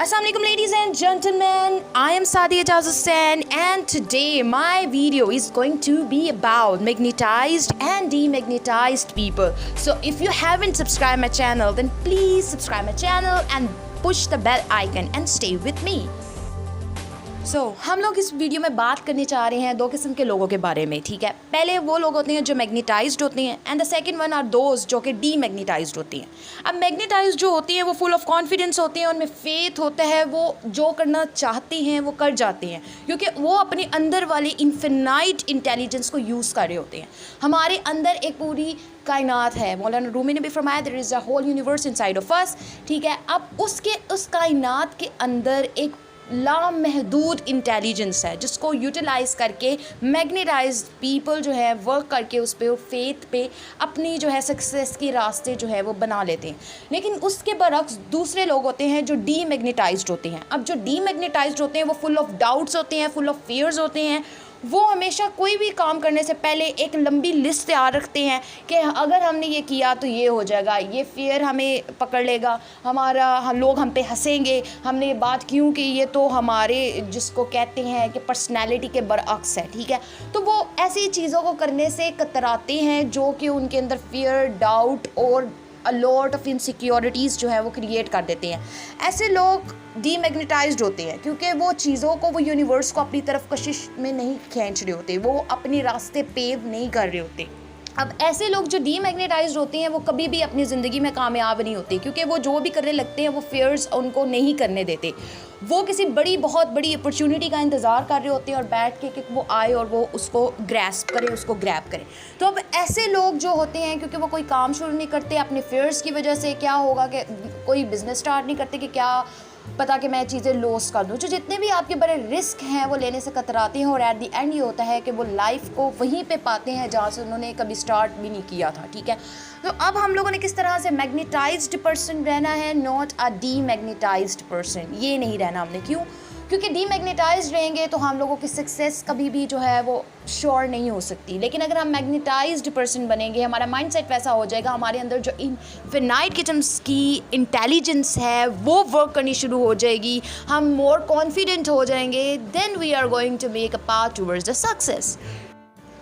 Assalamualaikum ladies and gentlemen, I am Sadia Hussain and today my video is going to be about magnetized and demagnetized people. So if you haven't subscribed my channel then please subscribe my channel and push the bell icon and stay with me. हम लोग इस video में बात करने चाह रहे हैं दो किस्म के लोगों के बारे में, ठीक है। पहले वो लोग होते हैं जो मैग्नेटाइज्ड होते हैं and the second one are those जो कि डीमैग्नेटाइज्ड होती हैं। अब मैग्नेटाइज्ड जो होती हैं वो फुल ऑफ कॉन्फिडेंस होते हैं, उनमें फेथ होता है, वो जो करना चाहते हैं वो कर जाते हैं क्योंकि वो अपने अंदर वाले इन्फिनाइट इंटेलिजेंस को यूज़ कर रहे होते हैं। हमारे अंदर एक पूरी कायनात है, मौलाना रूमी ने भी फरमाया there is a whole universe inside of us, ठीक है। अब उस कायनात के अंदर एक लामहदूद इंटेलिजेंस है जिसको यूटिलाइज़ करके मैग्नेटाइज्ड पीपल जो है वर्क करके उस पर फेथ पे अपनी जो है सक्सेस के रास्ते जो है वो बना लेते हैं। लेकिन उसके बरक्स दूसरे लोग होते हैं जो डीमैग्नेटाइज्ड होते हैं। अब जो डीमैग्नेटाइज्ड होते हैं वो फुल ऑफ डाउट्स होते हैं, फुल ऑफ फियर्स होते हैं। वो हमेशा कोई भी काम करने से पहले एक लंबी लिस्ट तैयार रखते हैं कि अगर हमने ये किया तो ये हो जाएगा, ये फियर हमें पकड़ लेगा, हम लोग हम पे हंसेंगे, हमने ये बात क्यों की, ये तो हमारे जिसको कहते हैं कि पर्सनैलिटी के बरअक्स है, ठीक है। तो वो ऐसी चीज़ों को करने से कतराते हैं जो कि उनके अंदर फियर, डाउट और अ लॉट ऑफ इनसिक्योरिटीज़ जो है वो क्रिएट कर देते हैं। ऐसे लोग डीमैग्नेटाइज्ड होते हैं क्योंकि वो चीज़ों को, वो यूनिवर्स को अपनी तरफ कशिश में नहीं खींच रहे होते, वो अपने रास्ते पेव नहीं कर रहे होते। अब ऐसे लोग जो डीमैग्नेटाइज्ड होते हैं वो कभी भी अपनी ज़िंदगी में कामयाब नहीं होते क्योंकि वो जो भी करने लगते हैं वो फियर्स उनको नहीं करने देते। वो किसी बहुत बड़ी अपॉर्चुनिटी का इंतज़ार कर रहे होते हैं और बैठ के कि वो आए और वो उसको ग्रैस्प करे, उसको ग्रैब करे। तो अब ऐसे लोग जो होते हैं क्योंकि वो कोई काम शुरू नहीं करते अपने फियर्स की वजह से, क्या होगा कि कोई बिज़नेस स्टार्ट नहीं करते कि क्या पता कि मैं चीज़ें लॉस कर दूँ, जो जितने भी आपके बड़े रिस्क हैं वो लेने से कतराते हैं और एट द एंड ये होता है कि वो लाइफ को वहीं पे पाते हैं जहाँ से उन्होंने कभी स्टार्ट भी नहीं किया था, ठीक है। तो अब हम लोगों ने किस तरह से मैग्नेटाइज्ड पर्सन रहना है, नॉट अ डीमैग्नेटाइज्ड पर्सन। ये नहीं रहना हमने, क्यों? क्योंकि डीमैग्नेटाइज्ड रहेंगे तो हम लोगों की सक्सेस कभी भी जो है वो श्योर नहीं हो सकती। लेकिन अगर हम मैग्नेटाइज्ड पर्सन बनेंगे, हमारा माइंडसेट वैसा हो जाएगा, हमारे अंदर जो इनफिनाइट किस्म की इंटेलिजेंस है वो वर्क करनी शुरू हो जाएगी, हम मोर कॉन्फिडेंट हो जाएंगे, then we are going to make a path towards the success.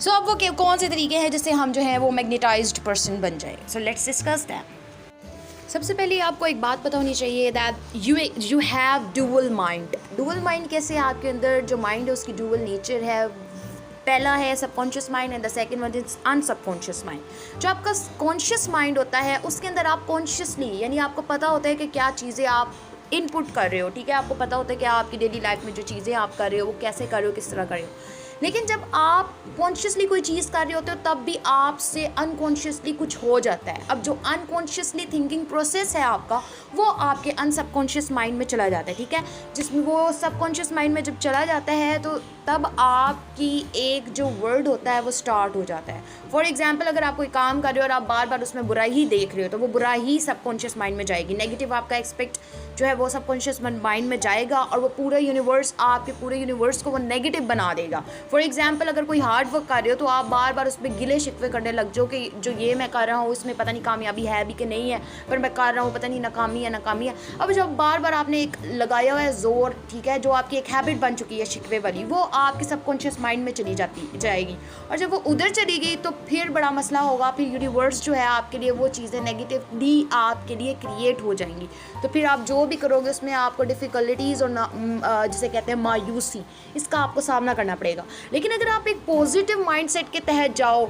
So अब वो कौन से तरीके हैं जिससे हम जो है वो मैग्नेटाइज्ड पर्सन बन जाए। So let's discuss that. सबसे पहले आपको एक बात पता होनी चाहिए that you have dual mind. Dual mind कैसे? आपके अंदर जो माइंड है उसकी डुअल नेचर है। पहला है subconscious mind and the second one is unsubconscious mind. जो आपका कॉन्शियस माइंड होता है उसके अंदर आप कॉन्शियसली, यानी आपको पता होता है कि क्या चीज़ें आप इनपुट कर रहे हो, ठीक है। आपको पता होता है कि आपकी डेली लाइफ में जो चीज़ें आप कर रहे हो वो कैसे कर रहे हो, किस तरह कर रहे हो। लेकिन जब आप कॉन्शियसली कोई चीज़ कर रहे होते हो तब भी आपसे अनकॉन्शियसली कुछ हो जाता है। अब जो अनकॉन्शियसली थिंकिंग प्रोसेस है आपका वो आपके अनसबकॉन्शियस माइंड में चला जाता है, ठीक है। जिसमें वो सबकॉन्शियस माइंड में जब चला जाता है तो तब आपकी एक जो वर्ड होता है वो स्टार्ट हो जाता है। फॉर एग्जाम्पल, अगर आप कोई काम कर रहे हो और आप बार बार उसमें बुराई ही देख रहे हो तो वो बुराई ही सबकॉन्शियस माइंड में जाएगी। नेगेटिव आपका एक्सपेक्ट जो है वो सबकॉन्शियस माइंड में जाएगा और वो पूरा यूनिवर्स, आपके पूरे यूनिवर्स को वो नेगेटिव बना देगा। फॉर एग्जाम्पल, अगर कोई हार्ड वर्क कर रहे हो तो आप बार बार उसमें गिले शिकवे करने लग जाओ कि जो ये मैं कर रहा हूँ उसमें पता नहीं कामयाबी है भी कि नहीं है, पर मैं कर रहा हूँ पता नहीं नाकामी है। अब जब बार बार आपने एक लगाया हुआ है जोर, ठीक है, जो आपकी एक हैबिट बन चुकी है शिकवे वाली, वो आपके सबकॉन्शियस माइंड में चली जाएगी और जब वो उधर चली गई तो फिर बड़ा मसला होगा। फिर यूनिवर्स जो है आपके लिए वो चीज़ें नेगेटिवली आपके लिए क्रिएट हो जाएंगी। तो फिर आप जो भी करोगे उसमें आपको डिफ़िकल्टीज़ और जिसे कहते हैं मायूसी, इसका आपको सामना करना पड़ेगा। लेकिन अगर आप एक पॉजिटिव माइंडसेट के तहत जाओ,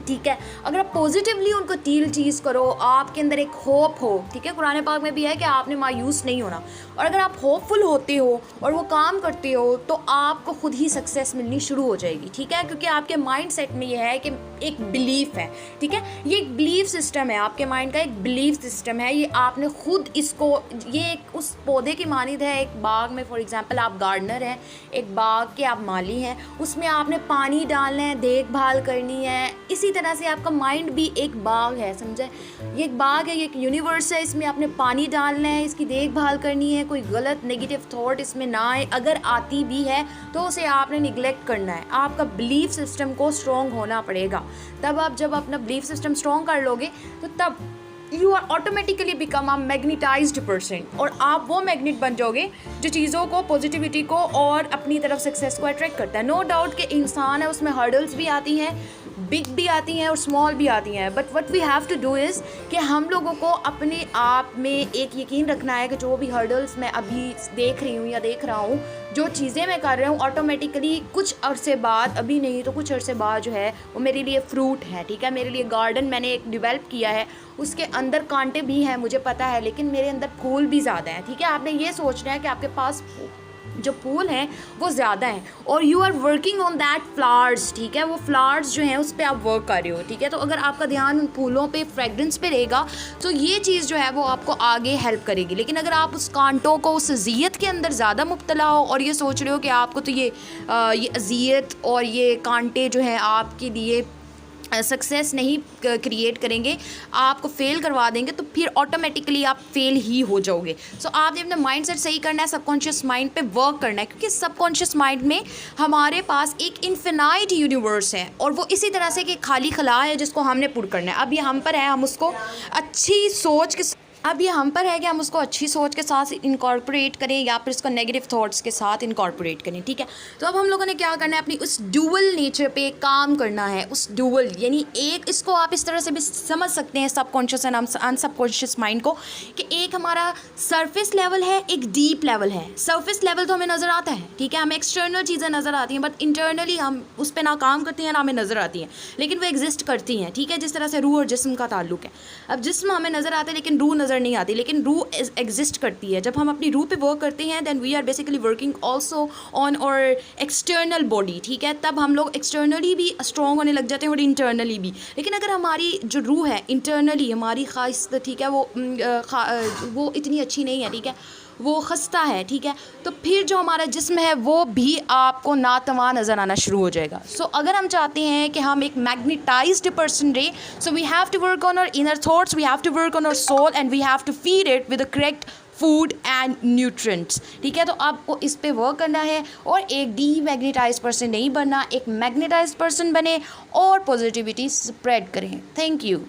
ठीक है, अगर आप पॉजिटिवली उनको डील चीज़ करो, आपके अंदर एक होप हो, ठीक है। कुरान पाक में भी है कि आपने मायूस नहीं होना। और अगर आप होपफुल होते हो और वो काम करते हो तो आपको खुद ही सक्सेस मिलनी शुरू हो जाएगी, ठीक है। क्योंकि आपके माइंड सेट में ये है कि एक बिलीफ है, ठीक है। ये एक बिलीफ सिस्टम है, आपके माइंड का एक बिलीफ सिस्टम है। ये आपने खुद इसको, ये एक उस पौधे की मानिंद है। एक बाग में फॉर एग्जांपल आप गार्डनर हैं, एक बाग के आप माली हैं, उसमें आपने पानी डालना है, देखभाल करनी है। इसी तरह से आपका माइंड भी एक बाग है, समझे। ये एक बाग है, ये एक यूनिवर्स है, इसमें आपने पानी डालना है, इसकी देखभाल करनी है, कोई गलत नेगेटिव थॉट इसमें ना आए, अगर आती भी है तो उसे आपने निगलेक्ट करना है। आपका बिलीफ सिस्टम को स्ट्रॉन्ग होना पड़ेगा। तब आप जब अपना बिलीफ सिस्टम स्ट्रॉन्ग कर लोगे तो तब you are automatically become a magnetized person, और आप वो मैग्नेट बन जाओगे जो चीज़ों को, पॉजिटिविटी को और अपनी तरफ सक्सेस को अट्रैक्ट करता है। नो डाउट कि इंसान है, उसमें हर्डल्स भी आती हैं, बिग भी आती हैं और स्मॉल भी आती हैं, but what we have to do is कि हम लोगों को अपने आप में एक यकीन रखना है कि जो भी हर्डल्स मैं अभी देख रही हूँ या देख रहा हूँ, जो चीज़ें मैं कर रहा हूँ, ऑटोमेटिकली कुछ अरसे बाद, अभी नहीं तो कुछ अरसे बाद जो है वो मेरे लिए फ्रूट है। ठीक है, मेरे लिए गार्डन मैंने एक डेवलप किया है, उसके अंदर कांटे भी हैं मुझे पता है, लेकिन मेरे अंदर फूल भी ज़्यादा हैं। ठीक है, आपने ये सोचना है कि आपके पास जो फूल हैं वो ज़्यादा हैं और you are working on that flowers. ठीक है, वो फ्लावर्स जो हैं उस पर आप वर्क कर रहे हो। ठीक है, तो अगर आपका ध्यान उन फूलों पे, फ्रेगरेंस पे रहेगा तो ये चीज़ जो है वो आपको आगे हेल्प करेगी। लेकिन अगर आप उस कांटों को, उस अज़ियत के अंदर ज़्यादा मुब्तला हो और ये सोच रहे हो कि आपको तो ये अज़ियत और ये कांटे जो हैं आपके लिए सक्सेस नहीं क्रिएट करेंगे, आपको फेल करवा देंगे, तो फिर ऑटोमेटिकली आप फेल ही हो जाओगे। सो आपने अपना माइंड सेट सही करना है, सबकॉन्शियस माइंड पे वर्क करना है, क्योंकि सबकॉन्शियस माइंड में हमारे पास एक इन्फिनाइट यूनिवर्स है और वो इसी तरह से कि खाली खला है जिसको हमने पुर करना है। अब ये हम पर है, हम उसको अच्छी सोच के अब ये हम पर है कि हम उसको अच्छी सोच के साथ इनकॉर्पोरेट करें या फिर इसको नेगेटिव थॉट्स के साथ इनकॉर्पोरेट करें। ठीक है, तो अब हम लोगों ने क्या करना है, अपनी उस ड्यूअल नेचर पे काम करना है। उस ड्यूअल यानी एक, इसको आप इस तरह से भी समझ सकते हैं सबकॉन्शियस एंड अनसबकॉन्शियस माइंड को, कि एक हमारा सरफेस लेवल है, एक डीप लेवल है। सरफेस लेवल तो हमें नज़र आता है, ठीक है, हमें एक्सटर्नल चीज़ें नज़र आती हैं, बट इंटरनली हम उस पर ना काम करते हैं ना हमें नज़र आती हैं, लेकिन वो एग्जिस्ट करती हैं। ठीक है, जिस तरह से रूह और जिस्म का ताल्लुक है। अब जिस्म हमें नज़र आता है लेकिन रूह नज़र नहीं आती, लेकिन रूह एग्जिस्ट करती है। जब हम अपनी रूह पे वर्क करते हैं then we are basically working also on और एक्सटर्नल बॉडी। ठीक है, तब हम लोग एक्सटर्नली भी स्ट्रॉन्ग होने लग जाते हैं और इंटरनली भी। लेकिन अगर हमारी जो रूह है इंटरनली हमारी खास, ठीक है, वो इतनी अच्छी नहीं है, ठीक है, वो खस्ता है, ठीक है, तो फिर जो हमारा जिस्म है वो भी आपको नातवा नज़र आना शुरू हो जाएगा। सो अगर हम चाहते हैं कि हम एक मैग्नेटाइज्ड पर्सन रहे, so we have to work on our inner thoughts, we have to work on our soul and we have to feed it with the correct food and nutrients. ठीक है, तो आपको इस पे वर्क करना है और एक डीमैग्नेटाइज्ड पर्सन नहीं बनना, एक मैग्नेटाइज्ड पर्सन बने और पॉजिटिविटी स्प्रेड करें। Thank you.